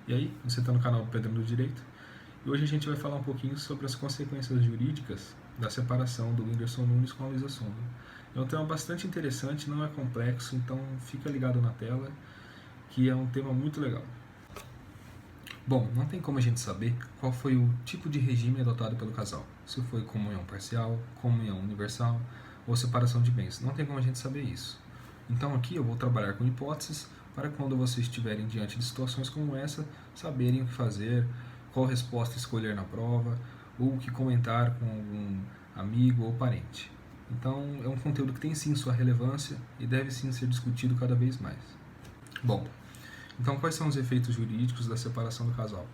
E aí, você está no canal do Pedro do Direito, e hoje a gente vai falar um pouquinho sobre as consequências jurídicas da separação do Whindersson Nunes com a Luísa Sonza. É um tema bastante interessante, não é complexo, então fica ligado na tela, que é um tema muito legal. Bom, não tem como a gente saber qual foi o tipo de regime adotado pelo casal, se foi comunhão parcial, comunhão universal ou separação de bens. Não tem como a gente saber isso. Então aqui eu vou trabalhar com hipóteses para quando vocês estiverem diante de situações como essa, saberem o que fazer, qual resposta escolher na prova, ou o que comentar com algum amigo ou parente. Então é um conteúdo que tem sim sua relevância e deve sim ser discutido cada vez mais. Bom, então quais são os efeitos jurídicos da separação do casal?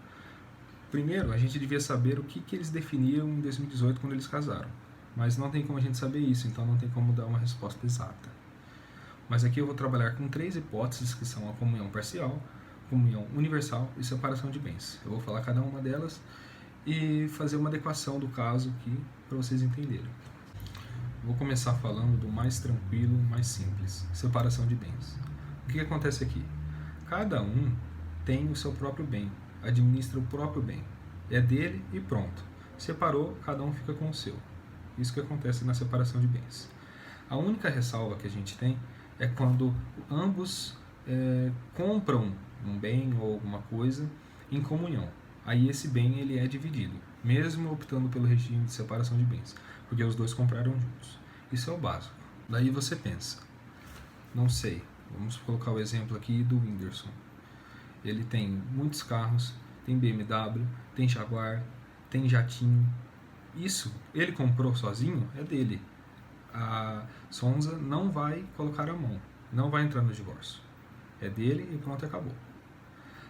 Primeiro, a gente devia saber o que eles definiram em 2018 quando eles casaram. Mas não tem como a gente saber isso, então não tem como dar uma resposta exata. Mas aqui eu vou trabalhar com 3 hipóteses, que são a comunhão parcial, comunhão universal e separação de bens. Eu vou falar cada uma delas e fazer uma adequação do caso aqui para vocês entenderem. Vou começar falando do mais tranquilo, mais simples, separação de bens. O que acontece aqui? Cada um tem o seu próprio bem, administra o próprio bem. É dele e pronto. Separou, cada um fica com o seu. Isso que acontece na separação de bens. A única ressalva que a gente tem é quando ambos compram um bem ou alguma coisa em comunhão. Aí esse bem ele é dividido, mesmo optando pelo regime de separação de bens, porque os dois compraram juntos. Isso é o básico. Daí você pensa, não sei, vamos colocar o exemplo aqui do Whindersson. Ele tem muitos carros, tem BMW, tem Jaguar, tem jatinho. Isso, ele comprou sozinho, é dele. A Sonza não vai colocar a mão, não vai entrar no divórcio. É dele e pronto, acabou.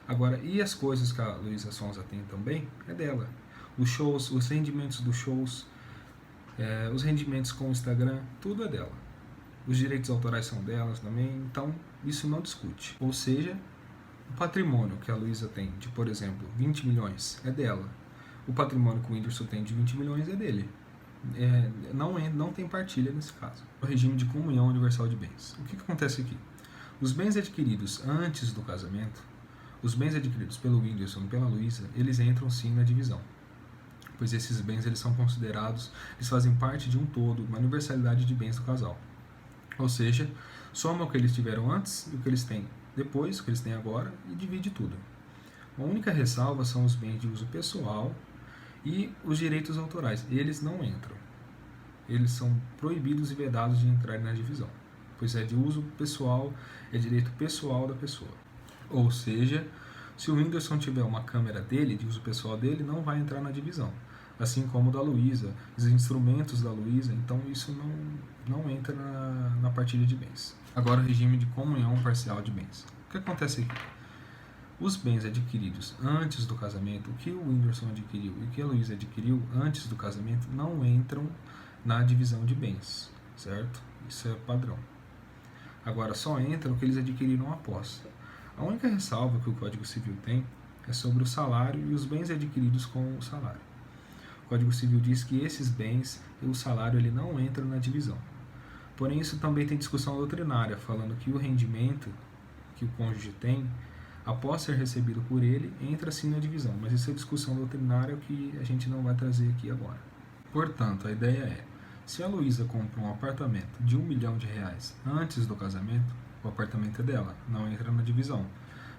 Agora, e as coisas que a Luísa Sonza tem também, é dela. Os shows, os rendimentos dos shows, os rendimentos com o Instagram, tudo é dela. Os direitos autorais são delas também, então isso não discute. Ou seja, o patrimônio que a Luísa tem de, por exemplo, 20 milhões é dela. O patrimônio que o Whindersson tem de 20 milhões é dele. Não tem partilha nesse caso. O regime de comunhão universal de bens. O que acontece aqui? Os bens adquiridos antes do casamento, os bens adquiridos pelo Whindersson e pela Luísa, eles entram sim na divisão. Pois esses bens eles são considerados, eles fazem parte de um todo, uma universalidade de bens do casal. Ou seja, soma o que eles tiveram antes e o que eles têm depois, o que eles têm agora, e divide tudo. A única ressalva são os bens de uso pessoal e os direitos autorais. Eles não entram. Eles são proibidos e vedados de entrar na divisão, pois é de uso pessoal, é direito pessoal da pessoa. Ou seja, se o Whindersson tiver uma câmera dele, de uso pessoal dele, não vai entrar na divisão. Assim como o da Luísa, os instrumentos da Luísa, então isso não entra na partilha de bens. Agora o regime de comunhão parcial de bens. O que acontece aqui? Os bens adquiridos antes do casamento, o que o Whindersson adquiriu e o que a Luísa adquiriu antes do casamento, não entram na divisão de bens, certo? Isso é padrão. Agora só entra o que eles adquiriram após. A única ressalva que o Código Civil tem é sobre o salário e os bens adquiridos com o salário. O Código Civil diz que esses bens e o salário ele não entram na divisão. Porém, isso também tem discussão doutrinária, falando que o rendimento que o cônjuge tem, após ser recebido por ele, entra sim na divisão. Mas isso é discussão doutrinária que a gente não vai trazer aqui agora. Portanto, a ideia é, se a Luísa compra um apartamento de R$1 milhão antes do casamento, o apartamento é dela, não entra na divisão.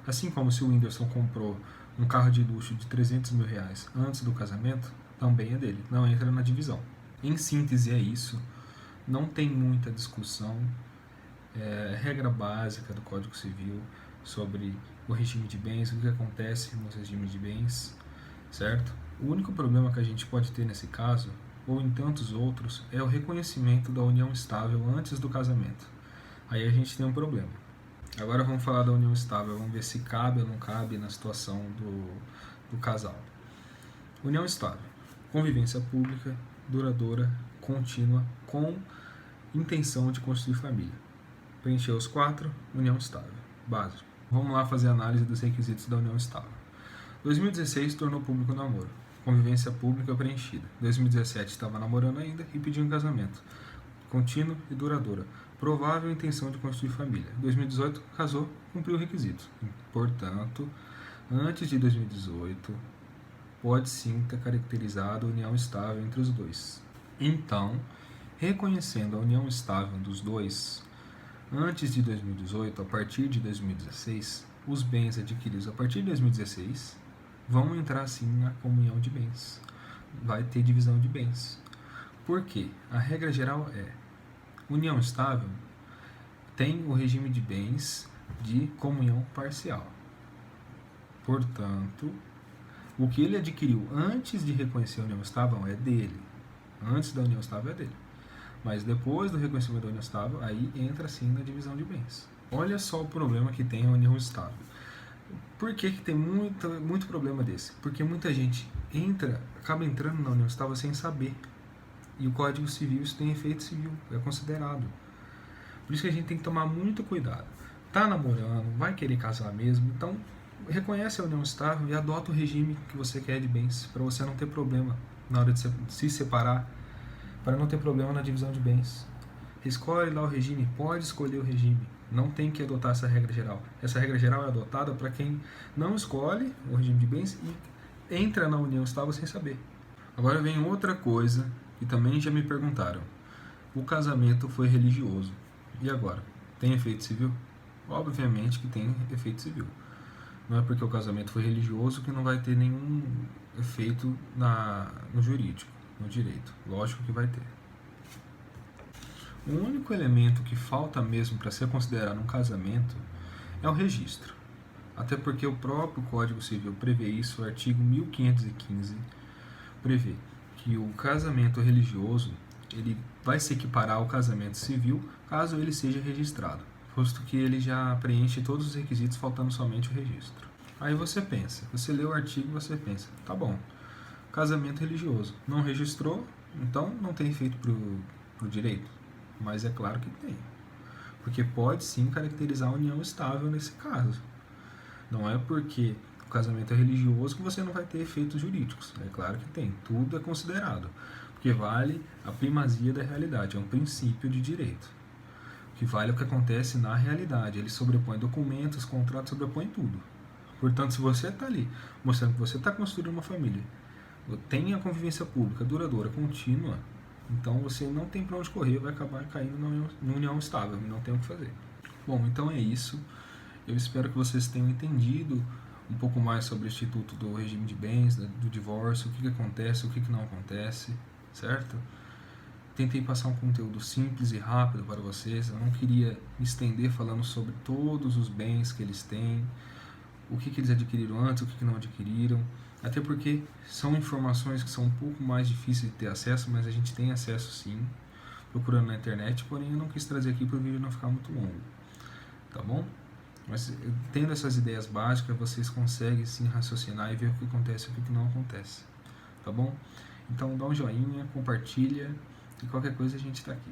Assim como se o Whindersson comprou um carro de luxo de R$300 mil antes do casamento, também é dele, não entra na divisão. Em síntese é isso, não tem muita discussão, regra básica do Código Civil sobre o regime de bens, o que acontece nos regimes de bens, certo? O único problema que a gente pode ter nesse caso, ou em tantos outros, é o reconhecimento da união estável antes do casamento. Aí a gente tem um problema. Agora vamos falar da união estável, vamos ver se cabe ou não cabe na situação do casal. União estável, convivência pública, duradoura, contínua, com intenção de construir família. Preencheu os 4, união estável, básico. Vamos lá fazer a análise dos requisitos da união estável. 2016 tornou público o namoro, convivência pública preenchida. 2017 estava namorando ainda e pediu um casamento, contínuo e duradoura, provável intenção de construir família. 2018 casou, cumpriu o requisito. Portanto, antes de 2018 pode sim ter caracterizado a união estável entre os dois. Então, reconhecendo a união estável dos dois, antes de 2018, a partir de 2016, os bens adquiridos a partir de 2016 vão entrar sim na comunhão de bens. Vai ter divisão de bens. Por quê? A regra geral é: união estável tem o regime de bens de comunhão parcial. Portanto, o que ele adquiriu antes de reconhecer a união estável é dele. Antes da união estável é dele. Mas depois do reconhecimento da união estável, aí entra sim na divisão de bens. Olha só o problema que tem a união estável. Por que tem muito problema desse? Porque muita gente acaba entrando na união estável sem saber. E o Código Civil, isso tem efeito civil, é considerado. Por isso que a gente tem que tomar muito cuidado. Tá namorando, vai querer casar mesmo, então reconhece a união estável e adota o regime que você quer de bens, para você não ter problema na hora de se separar, para não ter problema na divisão de bens. Escolhe lá o regime, pode escolher o regime, não tem que adotar essa regra geral. Essa regra geral é adotada para quem não escolhe o regime de bens e entra na união estável sem saber. Agora vem outra coisa que também já me perguntaram. O casamento foi religioso. E agora? Tem efeito civil? Obviamente que tem efeito civil. Não é porque o casamento foi religioso que não vai ter nenhum efeito no jurídico, no direito. Lógico que vai ter. O único elemento que falta mesmo para ser considerado um casamento é o registro. Até porque o próprio Código Civil prevê isso, o artigo 1515 prevê que o casamento religioso ele vai se equiparar ao casamento civil caso ele seja registrado, posto que ele já preenche todos os requisitos, faltando somente o registro. Aí você lê o artigo e você pensa, tá bom, casamento religioso, não registrou, então não tem efeito pro direito. Mas é claro que tem, porque pode sim caracterizar a união estável nesse caso. Não é porque o casamento é religioso que você não vai ter efeitos jurídicos, é claro que tem, tudo é considerado, porque vale a primazia da realidade, é um princípio de direito. O que vale é o que acontece na realidade, ele sobrepõe documentos, contratos, sobrepõe tudo. Portanto, se você está ali mostrando que você está construindo uma família, tem a convivência pública duradoura, contínua, então você não tem para onde correr, vai acabar caindo na união estável, não tem o que fazer. Bom, então é isso. Eu espero que vocês tenham entendido um pouco mais sobre o Instituto do Regime de Bens, do divórcio, o que acontece, o que não acontece, certo? Tentei passar um conteúdo simples e rápido para vocês, eu não queria me estender falando sobre todos os bens que eles têm, o que eles adquiriram antes, o que não adquiriram, até porque são informações que são um pouco mais difíceis de ter acesso, mas a gente tem acesso sim, procurando na internet, porém eu não quis trazer aqui para o vídeo não ficar muito longo, tá bom? Mas tendo essas ideias básicas, vocês conseguem sim raciocinar e ver o que acontece e o que não acontece, tá bom? Então dá um joinha, compartilha e qualquer coisa a gente está aqui.